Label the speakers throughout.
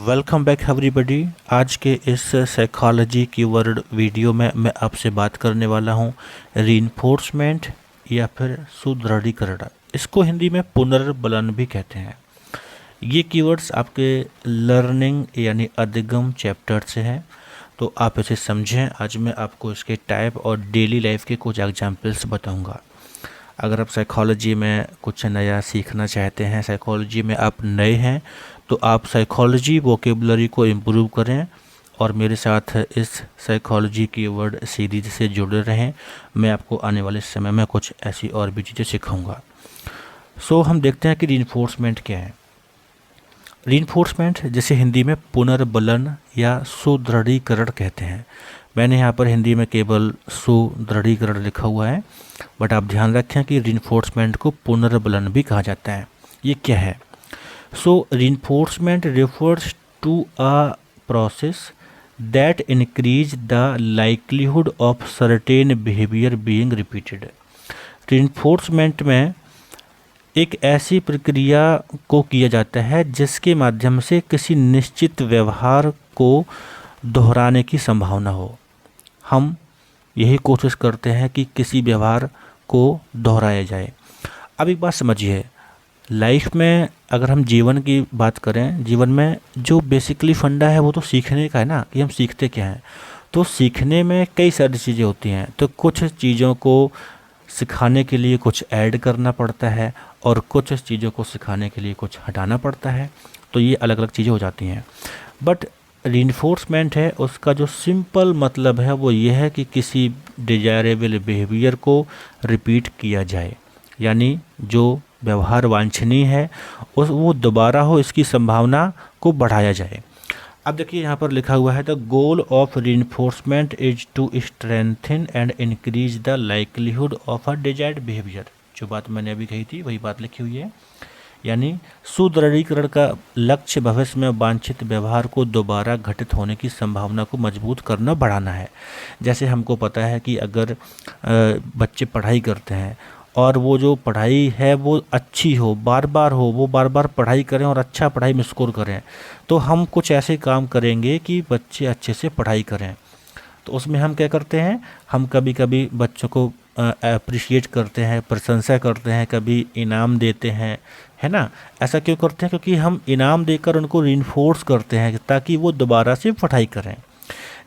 Speaker 1: Welcome back everybody. आज के इस साइकोलॉजी कीवर्ड वीडियो में मैं आपसे बात करने वाला हूँ रीइंफोर्समेंट या फिर सुदृढ़ीकरण। इसको हिंदी में पुनर्बलन भी कहते हैं। ये कीवर्ड्स आपके लर्निंग यानी अधिगम चैप्टर से हैं, तो आप इसे समझें। आज मैं आपको इसके टाइप और डेली लाइफ के कुछ एग्जाम्पल्स बताऊँगा। अगर आप साइकोलॉजी में कुछ नया सीखना चाहते हैं, साइकोलॉजी में आप नए हैं, तो आप साइकोलॉजी वोकेबलरी को इम्प्रूव करें और मेरे साथ इस साइकोलॉजी की वर्ड सीरीज से जुड़े रहें। मैं आपको आने वाले समय में कुछ ऐसी और भी चीज़ें सिखाऊंगा। हम देखते हैं कि रीइंफोर्समेंट क्या है। रीइंफोर्समेंट जिसे हिंदी में पुनर्बलन या सुदृढ़ीकरण कहते हैं। मैंने यहाँ पर हिंदी में केवल सुदृढ़ीकरण लिखा हुआ है, बट आप ध्यान रखें कि रीइंफोर्समेंट को पुनर्बलन भी कहा जाता है। ये क्या है? Reinforcement refers to a process that increase the likelihood of certain behavior being repeated. Reinforcement में एक ऐसी प्रक्रिया को किया जाता है जिसके माध्यम से किसी निश्चित व्यवहार को दोहराने की संभावना हो। हम यही कोशिश करते हैं कि किसी व्यवहार को दोहराया जाए। अब एक बात समझिए, लाइफ में अगर हम जीवन की बात करें, जीवन में जो बेसिकली फंडा है वो तो सीखने का है ना, कि हम सीखते क्या हैं। तो सीखने में कई सारी चीज़ें होती हैं, तो कुछ चीज़ों को सिखाने के लिए कुछ ऐड करना पड़ता है और कुछ चीज़ों को सिखाने के लिए कुछ हटाना पड़ता है। तो ये अलग अलग चीज़ें हो जाती हैं। बट रीइंफोर्समेंट है, उसका जो सिंपल मतलब है वो ये है कि किसी डिजायरेबल बिहेवियर को रिपीट किया जाए, यानी जो व्यवहार वांछनीय है वो दोबारा हो, इसकी संभावना को बढ़ाया जाए। अब देखिए यहाँ पर लिखा हुआ है, the goal of reinforcement is to strengthen and increase the likelihood of a desired behaviour. जो बात मैंने अभी कही थी वही बात लिखी हुई है, यानी सुदृढ़ीकरण का लक्ष्य भविष्य में वांछित व्यवहार को दोबारा घटित होने की संभावना को मजबूत करना, बढ़ाना है। जैसे हमको पता है कि अगर बच्चे पढ़ाई करते हैं और वो जो पढ़ाई है वो अच्छी हो, बार बार हो, वो बार बार पढ़ाई करें और अच्छा पढ़ाई में स्कोर करें, तो हम कुछ ऐसे काम करेंगे कि बच्चे अच्छे से पढ़ाई करें। तो उसमें हम क्या करते हैं, हम कभी कभी बच्चों को अप्रिशिएट करते हैं, प्रशंसा करते हैं, कभी इनाम देते हैं, है ना। ऐसा क्यों करते हैं? क्योंकि हम इनाम देकर उनको रीइंफोर्स करते हैं ताकि वो दोबारा से पढ़ाई करें।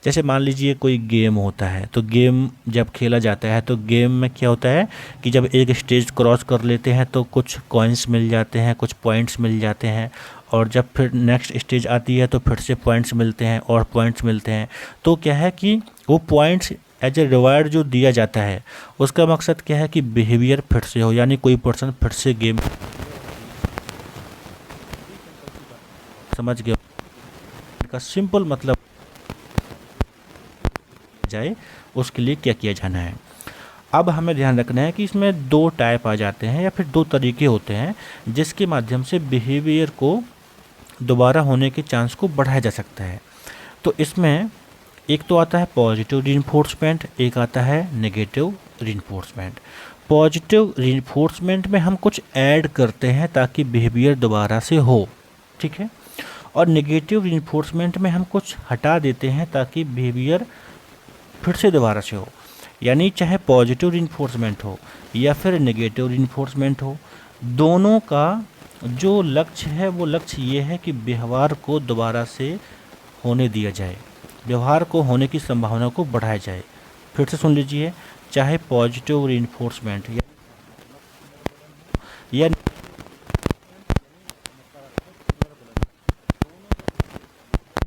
Speaker 1: जैसे मान लीजिए कोई गेम होता है, तो गेम जब खेला जाता है तो गेम में क्या होता है कि जब एक स्टेज क्रॉस कर लेते हैं तो कुछ कॉइन्स मिल जाते हैं, कुछ पॉइंट्स मिल जाते हैं, और जब फिर नेक्स्ट स्टेज आती है तो फिर से पॉइंट्स मिलते हैं और पॉइंट्स मिलते हैं। तो क्या है कि वो पॉइंट्स एज ए रिवार्ड जो दिया जाता है, उसका मकसद क्या है कि बिहेवियर फिर से हो, यानी कोई पर्सन फिर से गेम समझ गया का सिंपल मतलब जाए, उसके लिए क्या किया जाना है। अब हमें ध्यान रखना है कि इसमें दो टाइप आ जाते हैं या फिर दो तरीके होते हैं जिसके माध्यम से बिहेवियर को दोबारा होने के चांस को बढ़ाया जा सकता है। तो इसमें एक तो आता है पॉजिटिव रीइंफोर्समेंट, एक आता है नेगेटिव रीइंफोर्समेंट। पॉजिटिव रीइंफोर्समेंट में हम कुछ ऐड करते हैं ताकि बिहेवियर दोबारा से हो, ठीक है। और नेगेटिव रीइंफोर्समेंट में हम कुछ हटा देते हैं ताकि बिहेवियर फिर से दोबारा से हो। यानी चाहे पॉजिटिव रीइंफोर्समेंट हो या फिर नेगेटिव रीइंफोर्समेंट हो, दोनों का जो लक्ष्य है वो लक्ष्य ये है कि व्यवहार को दोबारा से होने दिया जाए, व्यवहार को होने की संभावना को बढ़ाया जाए। फिर से सुन लीजिए, चाहे पॉजिटिव रीइंफोर्समेंट या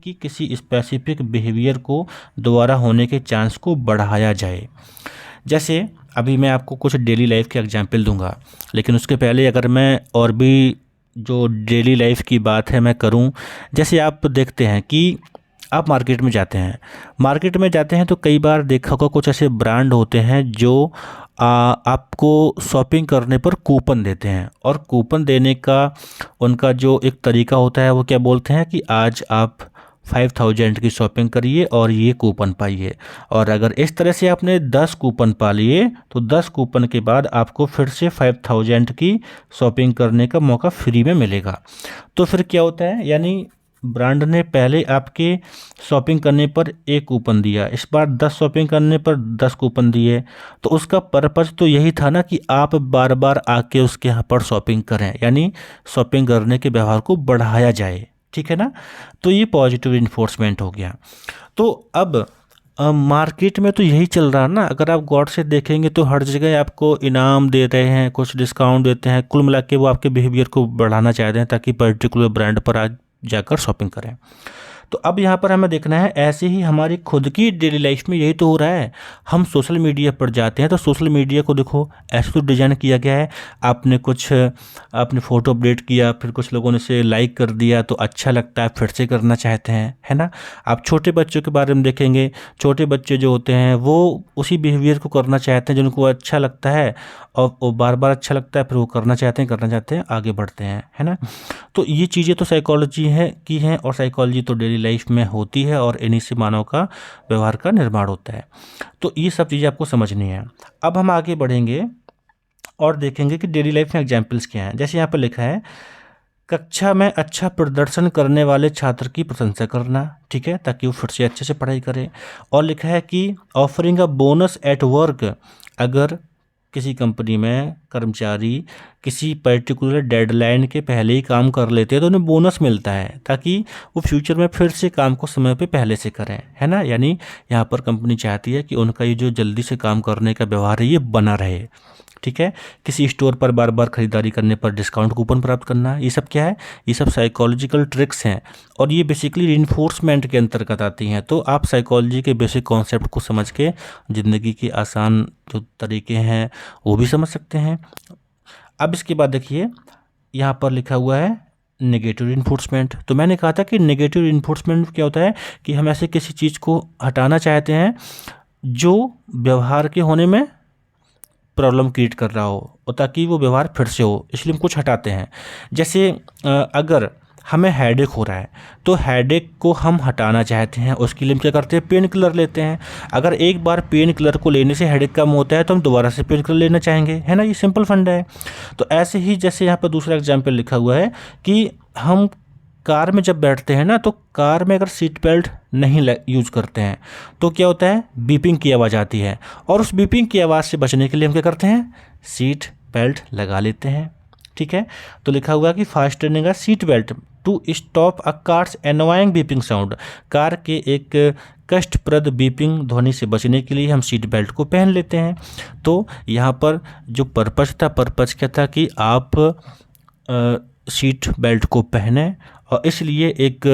Speaker 1: कि किसी स्पेसिफिक बिहेवियर को दोबारा होने के चांस को बढ़ाया जाए। जैसे अभी मैं आपको कुछ डेली लाइफ के एग्जांपल दूंगा, लेकिन उसके पहले अगर मैं और भी जो डेली लाइफ की बात है मैं करूं, जैसे आप देखते हैं कि आप मार्केट में जाते हैं तो कई बार देखा होगा कुछ ऐसे ब्रांड होते हैं जो आपको शॉपिंग करने पर कूपन देते हैं, और कूपन देने का उनका जो एक तरीका होता है वो क्या बोलते हैं कि आज आप 5000 की शॉपिंग करिए और ये कूपन पाइए, और अगर इस तरह से आपने 10 कूपन पा लिए तो 10 कूपन के बाद आपको फिर से 5000 की शॉपिंग करने का मौका फ्री में मिलेगा। तो फिर क्या होता है, यानी ब्रांड ने पहले आपके शॉपिंग करने पर 1 कूपन दिया, इस बार 10 शॉपिंग करने पर 10 कूपन दिए, तो उसका पर्पज़ तो यही था ना कि आप बार बार आके उसके यहाँ पर शॉपिंग करें, यानी शॉपिंग करने के व्यवहार को बढ़ाया जाए, ठीक है ना। तो ये पॉजिटिव इन्फोर्समेंट हो गया। तो अब मार्केट में तो यही चल रहा है ना, अगर आप गौर से देखेंगे तो हर जगह आपको इनाम दे रहे हैं, कुछ डिस्काउंट देते हैं, कुल मिला के वो आपके बिहेवियर को बढ़ाना चाहते हैं ताकि पर्टिकुलर ब्रांड पर आज जाकर शॉपिंग करें। तो अब यहाँ पर हमें देखना है, ऐसे ही हमारी खुद की डेली लाइफ में यही तो हो रहा है। हम सोशल मीडिया पर जाते हैं तो सोशल मीडिया को देखो ऐसे तो डिज़ाइन किया गया है, आपने फ़ोटो अपडेट किया, फिर कुछ लोगों ने इसे लाइक कर दिया तो अच्छा लगता है, फिर से करना चाहते हैं, है ना। आप छोटे बच्चों के बारे में देखेंगे, छोटे बच्चे जो होते हैं वो उसी बिहेवियर को करना चाहते हैं जो उनको अच्छा लगता है, और वो बार बार अच्छा लगता है, फिर वो करना चाहते हैं, आगे बढ़ते हैं, है ना। तो ये चीज़ें तो साइकोलॉजी की हैं, और साइकोलॉजी तो डेली लाइफ में होती है, और इन्हीं से मानव का व्यवहार का निर्माण होता है। तो ये सब चीज़ें आपको समझनी है। अब हम आगे बढ़ेंगे और देखेंगे कि डेली लाइफ में एग्जाम्पल्स क्या हैं। जैसे यहाँ पर लिखा है, कक्षा में अच्छा प्रदर्शन करने वाले छात्र की प्रशंसा करना, ठीक है, ताकि वो फिर से अच्छे से पढ़ाई करे। और लिखा है कि offering a bonus at work, अगर किसी कंपनी में कर्मचारी किसी पर्टिकुलर डेडलाइन के पहले ही काम कर लेते हैं तो उन्हें बोनस मिलता है, ताकि वो फ्यूचर में फिर से काम को समय पे पहले से करें, है ना। यानी यहाँ पर कंपनी चाहती है कि उनका ये जो जल्दी से काम करने का व्यवहार है ये बना रहे, ठीक है। किसी स्टोर पर बार बार खरीदारी करने पर डिस्काउंट कूपन प्राप्त करना, ये सब क्या है, ये सब साइकोलॉजिकल ट्रिक्स हैं, और ये बेसिकली रिइंफोर्समेंट के अंतर्गत आती हैं। तो आप साइकोलॉजी के बेसिक कॉन्सेप्ट को समझ के ज़िंदगी के आसान जो तरीके हैं वो भी समझ सकते हैं। अब इसके बाद देखिए, यहाँ पर लिखा हुआ है नेगेटिव रिइंफोर्समेंट। तो मैंने कहा था कि नेगेटिव रिइंफोर्समेंट क्या होता है कि हम ऐसे किसी चीज़ को हटाना चाहते हैं जो व्यवहार के होने में प्रॉब्लम क्रिएट कर रहा हो, और ताकि वो व्यवहार फिर से हो, इसलिए हम कुछ हटाते हैं। जैसे अगर हमें हेडेक हो रहा है तो हेडेक को हम हटाना चाहते हैं, उसके लिए हम क्या करते हैं, पेन किलर लेते हैं। अगर एक बार पेन किलर को लेने से हेडेक कम होता है तो हम दोबारा से पेन किलर लेना चाहेंगे, है ना। ये सिंपल फंडा है। तो ऐसे ही जैसे यहाँ पर दूसरा एग्जाम्पल लिखा हुआ है कि हम कार में जब बैठते हैं ना, तो कार में अगर सीट बेल्ट नहीं यूज करते हैं तो क्या होता है, बीपिंग की आवाज़ आती है, और उस बीपिंग की आवाज़ से बचने के लिए हम क्या करते हैं, सीट बेल्ट लगा लेते हैं, ठीक है। तो लिखा हुआ है कि fastening a seat belt to stop a car's annoying beeping sound, car के एक कष्टप्रद बीपिंग ध्वनि से बचने के लिए हम सीट बेल्ट को पहन लेते हैं। तो यहाँ पर जो पर्पज़ क्या था कि आप सीट बेल्ट को पहने, और इसलिए एक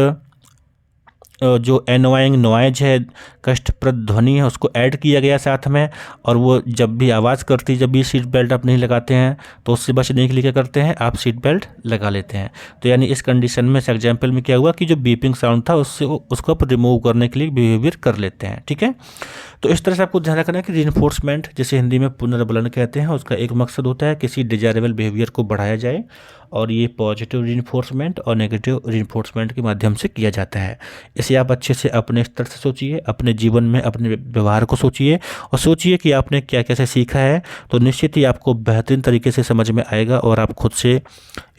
Speaker 1: जो एनोइंग नॉइज है, कष्टप्रद ध्वनि है, उसको ऐड किया गया साथ में, और वो जब भी आवाज़ करती, जब भी सीट बेल्ट आप नहीं लगाते हैं तो उससे बचने के लिए क्या करते हैं, आप सीट बेल्ट लगा लेते हैं। तो यानी इस कंडीशन में, इस एग्जाम्पल में क्या हुआ कि जो बीपिंग साउंड था उससे उसको आप रिमूव करने के लिए बिहेवियर कर लेते हैं, ठीक है। तो इस तरह से आपको ध्यान रखना है कि रिइंफोर्समेंट, जिसे हिंदी में पुनर्बलन कहते हैं, उसका एक मकसद होता है किसी डिजायरेबल बिहेवियर को बढ़ाया जाए, और ये पॉजिटिव रिइंफोर्समेंट और नेगेटिव रिइंफोर्समेंट के माध्यम से किया जाता है। इसे आप अच्छे से अपने स्तर से सोचिए, अपने जीवन में अपने व्यवहार को सोचिए, और सोचिए कि आपने क्या कैसे सीखा है, तो निश्चित ही आपको बेहतरीन तरीके से समझ में आएगा, और आप खुद से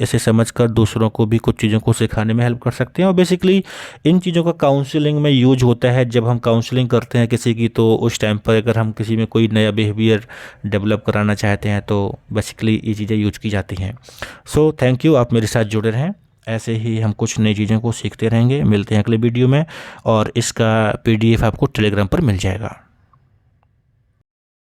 Speaker 1: इसे समझकर दूसरों को भी कुछ चीज़ों को सिखाने में हेल्प कर सकते हैं। और बेसिकली इन चीज़ों का काउंसलिंग में यूज होता है। जब हम काउंसलिंग करते हैं किसी की, तो उस टाइम पर अगर हम किसी में कोई नया बिहेवियर डेवलप कराना चाहते हैं तो बेसिकली ये चीज़ें यूज की जाती हैं। सो थैंक यू, आप मेरे साथ जुड़े रहें, ऐसे ही हम कुछ नई चीज़ों को सीखते रहेंगे। मिलते हैं अगले वीडियो में, और इसका PDF आपको टेलीग्राम पर मिल जाएगा।